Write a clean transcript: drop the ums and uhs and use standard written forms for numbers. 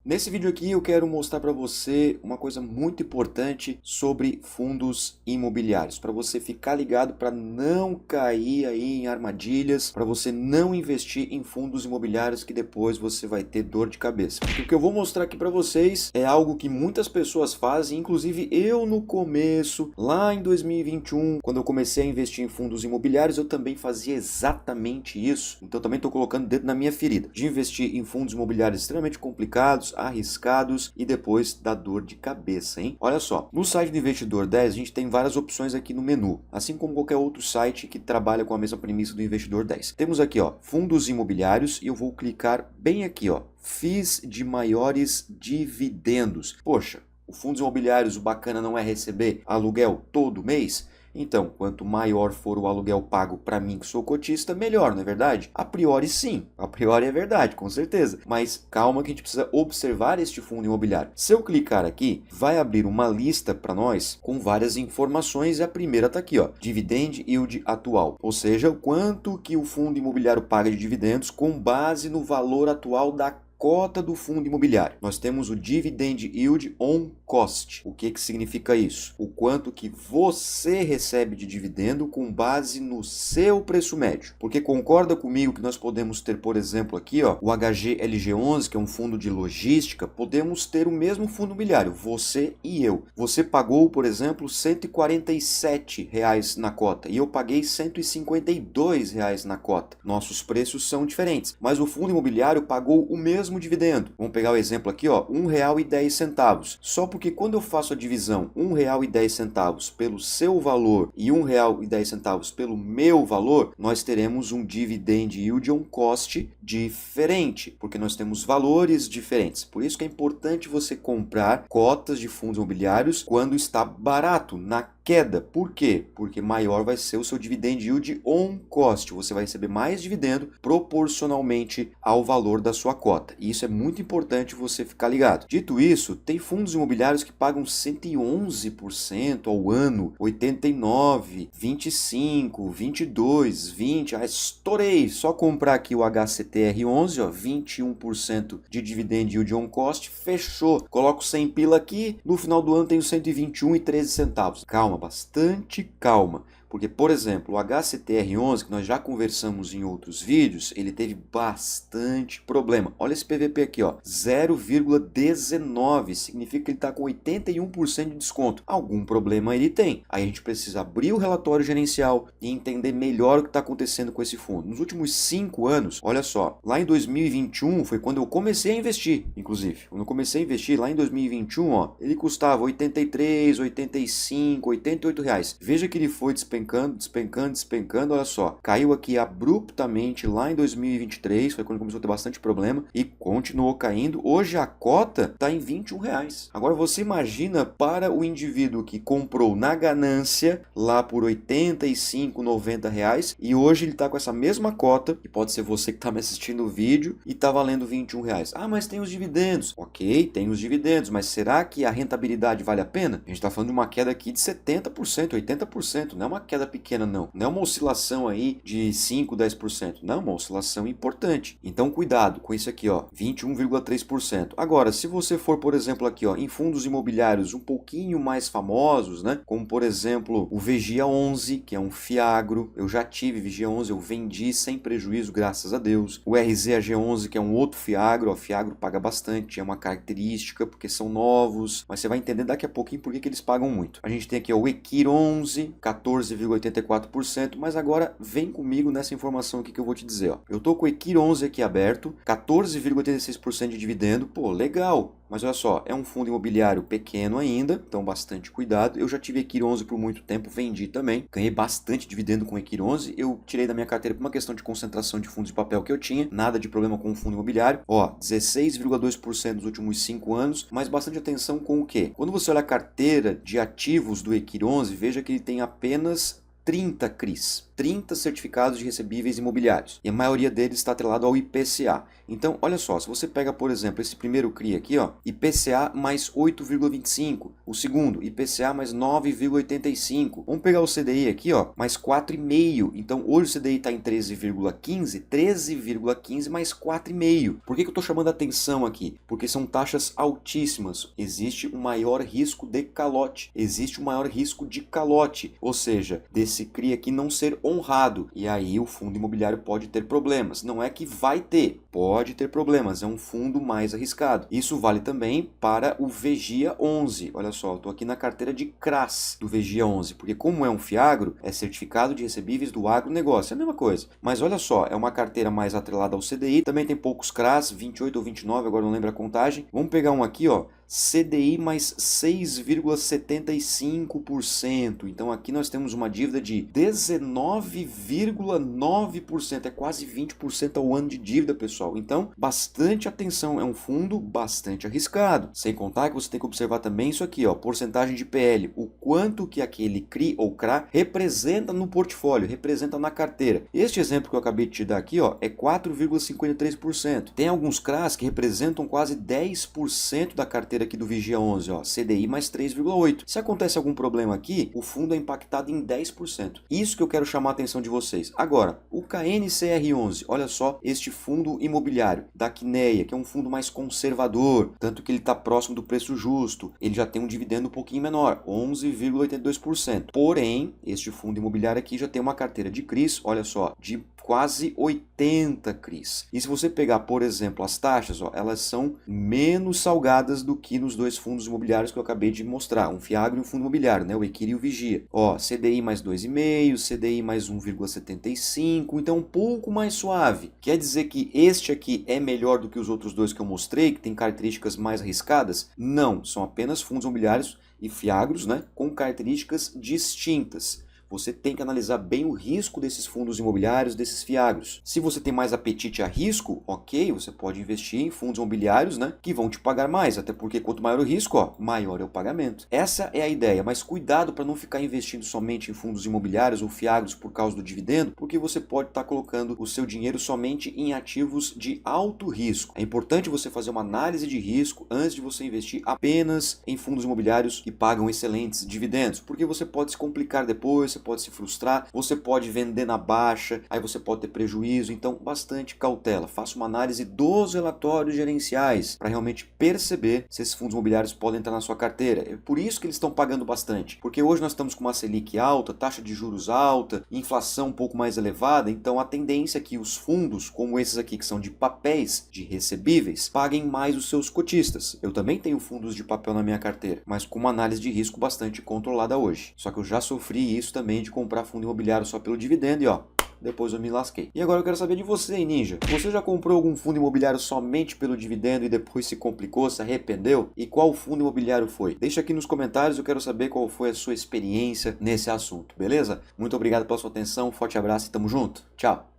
Nesse vídeo aqui eu quero mostrar para você uma coisa muito importante sobre fundos imobiliários, para você ficar ligado para não cair aí em armadilhas, para você não investir em fundos imobiliários que depois você vai ter dor de cabeça. Porque o que eu vou mostrar aqui para vocês é algo que muitas pessoas fazem, inclusive eu no começo, lá em 2021, quando eu comecei a investir em fundos imobiliários, eu também fazia exatamente isso. Então também estou colocando dedo na minha ferida, de investir em fundos imobiliários extremamente complicados, arriscados e depois dá dor de cabeça, hein? Olha só, no site do Investidor 10 a gente tem várias opções aqui no menu, assim como qualquer outro site que trabalha com a mesma premissa do Investidor 10. Temos aqui, ó, fundos imobiliários e eu vou clicar bem aqui, ó, FIIs de maiores dividendos. Poxa, os fundos imobiliários, o bacana não é receber aluguel todo mês? Então, quanto maior for o aluguel pago para mim que sou cotista, melhor, não é verdade? A priori sim, a priori é verdade, com certeza. Mas calma que a gente precisa observar este fundo imobiliário. Se eu clicar aqui, vai abrir uma lista para nós com várias informações e a primeira está aqui, ó, Dividend Yield atual. Ou seja, o quanto que o fundo imobiliário paga de dividendos com base no valor atual da cota do fundo imobiliário. Nós temos o Dividend Yield on Cost. O que significa isso? O quanto que você recebe de dividendo com base no seu preço médio. Porque concorda comigo que nós podemos ter, por exemplo, aqui, ó, o HGLG11, que é um fundo de logística, podemos ter o mesmo fundo imobiliário, você e eu. Você pagou, por exemplo, R$ 147 na cota e eu paguei R$ 152 na cota. Nossos preços são diferentes, mas o fundo imobiliário pagou o mesmo dividendo. Vamos pegar o exemplo aqui, ó, R$ 1,10. Só porque quando eu faço a divisão R$ 1,10 pelo seu valor e R$ 1,10 pelo meu valor, nós teremos um dividend yield on cost diferente, porque nós temos valores diferentes. Por isso que é importante você comprar cotas de fundos imobiliários quando está barato, na queda. Por quê? Porque maior vai ser o seu dividend yield on cost. Você vai receber mais dividendo proporcionalmente ao valor da sua cota. E isso é muito importante você ficar ligado. Dito isso, tem fundos imobiliários que pagam 111% ao ano, 89%, 25%, 22%, 20%. Ah, estourei! Só comprar aqui o HCTR11, ó, 21% de dividend yield on cost, fechou. Coloco 100 pila aqui, no final do ano tenho 121,13 centavos. Calma, bastante calma. Porque, por exemplo, o HCTR11, que nós já conversamos em outros vídeos, ele teve bastante problema. Olha esse PVP aqui, ó, 0,19, significa que ele está com 81% de desconto. Algum problema ele tem. Aí a gente precisa abrir o relatório gerencial e entender melhor o que está acontecendo com esse fundo. Nos últimos 5 anos, olha só, lá em 2021 foi quando eu comecei a investir, inclusive. Quando eu comecei a investir lá em 2021, ó, ele custava 83, 85, 88 reais. Veja que ele foi despencando, olha só. Caiu aqui abruptamente lá em 2023, foi quando começou a ter bastante problema e continuou caindo. Hoje a cota está em 21 reais. Agora você imagina para o indivíduo que comprou na ganância lá por 85, 90 reais e hoje ele está com essa mesma cota, e pode ser você que está me assistindo o vídeo e está valendo 21 reais. Ah, mas tem os dividendos. Ok, tem os dividendos, mas será que a rentabilidade vale a pena? A gente está falando de uma queda aqui de 70%, 80%, não é uma queda pequena não é uma oscilação aí de 5, 10%, não, é uma oscilação importante. Então cuidado com isso aqui, ó, 21,3%. Agora, se você for, por exemplo, aqui, ó, em fundos imobiliários um pouquinho mais famosos, né, como por exemplo o Vigia 11, que é um Fiagro, eu já tive Vigia 11, eu vendi sem prejuízo, graças a Deus. O RZAG11, que é um outro Fiagro, ó, Fiagro paga bastante, é uma característica porque são novos, mas você vai entender daqui a pouquinho por que eles pagam muito. A gente tem aqui, ó, o Equir 11, 14,84%, mas agora vem comigo nessa informação aqui que eu vou te dizer, ó. Eu tô com o Equir 11 aqui aberto, 14,86% de dividendo, pô, legal. Mas olha só, é um fundo imobiliário pequeno ainda, então bastante cuidado. Eu já tive Equir 11 por muito tempo, vendi também. Ganhei bastante dividendo com Equir 11. Eu tirei da minha carteira por uma questão de concentração de fundos de papel que eu tinha. Nada de problema com o fundo imobiliário. Ó, 16,2% nos últimos 5 anos, mas bastante atenção com o quê? Quando você olha a carteira de ativos do Equir 11, veja que ele tem apenas 30 CRIs, 30 certificados de recebíveis imobiliários, e a maioria deles está atrelado ao IPCA. Então, olha só, se você pega, por exemplo, esse primeiro CRI aqui, ó, IPCA mais 8,25, o segundo, IPCA mais 9,85, vamos pegar o CDI aqui, ó, mais 4,5, então hoje o CDI está em 13,15, 13,15 mais 4,5. Por que eu estou chamando a atenção aqui? Porque são taxas altíssimas, existe um maior risco de calote, existe um maior risco de calote, ou seja, desse CRI aqui não ser honrado, e aí o fundo imobiliário pode ter problemas. Não é que vai ter, pode ter problemas, é um fundo mais arriscado. Isso vale também para o VGIA 11. Olha só, eu estou aqui na carteira de CRAS do VGIA 11, porque como é um FIAGRO, é certificado de recebíveis do agronegócio, é a mesma coisa. Mas olha só, é uma carteira mais atrelada ao CDI, também tem poucos CRAS, 28 ou 29, agora não lembro a contagem. Vamos pegar um aqui, ó, CDI mais 6,75%. Então aqui nós temos uma dívida de 19,9%. É quase 20% ao ano de dívida, pessoal. Então, bastante atenção. É um fundo bastante arriscado. Sem contar que você tem que observar também isso aqui, ó, porcentagem de PL. O quanto que aquele CRI ou CRA representa no portfólio, representa na carteira. Este exemplo que eu acabei de te dar aqui, ó, é 4,53%. Tem alguns CRAs que representam quase 10% da carteira aqui do VGIA 11, ó, CDI mais 3,8. Se acontece algum problema aqui, o fundo é impactado em 10%. Isso que eu quero chamar a atenção de vocês. Agora, o KNCR11, olha só, este fundo imobiliário da Quineia, que é um fundo mais conservador, tanto que ele está próximo do preço justo, ele já tem um dividendo um pouquinho menor, 11,82%. Porém, este fundo imobiliário aqui já tem uma carteira de CRIs, olha só, de quase 80 CRIs. E se você pegar, por exemplo, as taxas, ó, elas são menos salgadas do que nos dois fundos imobiliários que eu acabei de mostrar, um FIAGRO e um fundo imobiliário, né, o Equiri e o Vigia. Ó, CDI mais 2,5, CDI mais 1,75, então um pouco mais suave. Quer dizer que este aqui é melhor do que os outros dois que eu mostrei, que tem características mais arriscadas? Não, são apenas fundos imobiliários e FIAGROs, né, com características distintas. Você tem que analisar bem o risco desses fundos imobiliários, desses FIAGROs. Se você tem mais apetite a risco, ok, você pode investir em fundos imobiliários, né, que vão te pagar mais, até porque quanto maior o risco, ó, maior é o pagamento. Essa é a ideia, mas cuidado para não ficar investindo somente em fundos imobiliários ou FIAGROs por causa do dividendo, porque você pode estar colocando o seu dinheiro somente em ativos de alto risco. É importante você fazer uma análise de risco antes de você investir apenas em fundos imobiliários que pagam excelentes dividendos, porque você pode se complicar depois, você pode se frustrar, você pode vender na baixa, aí você pode ter prejuízo, então bastante cautela. Faça uma análise dos relatórios gerenciais para realmente perceber se esses fundos imobiliários podem entrar na sua carteira. É por isso que eles estão pagando bastante, porque hoje nós estamos com uma Selic alta, taxa de juros alta, inflação um pouco mais elevada, então a tendência é que os fundos, como esses aqui que são de papéis, de recebíveis, paguem mais os seus cotistas. Eu também tenho fundos de papel na minha carteira, mas com uma análise de risco bastante controlada hoje. Só que eu já sofri isso também de comprar fundo imobiliário só pelo dividendo e ó, depois eu me lasquei. E agora eu quero saber de você, hein, Ninja. Você já comprou algum fundo imobiliário somente pelo dividendo e depois se complicou, se arrependeu? E qual fundo imobiliário foi? Deixa aqui nos comentários, eu quero saber qual foi a sua experiência nesse assunto, beleza? Muito obrigado pela sua atenção, forte abraço e tamo junto. Tchau!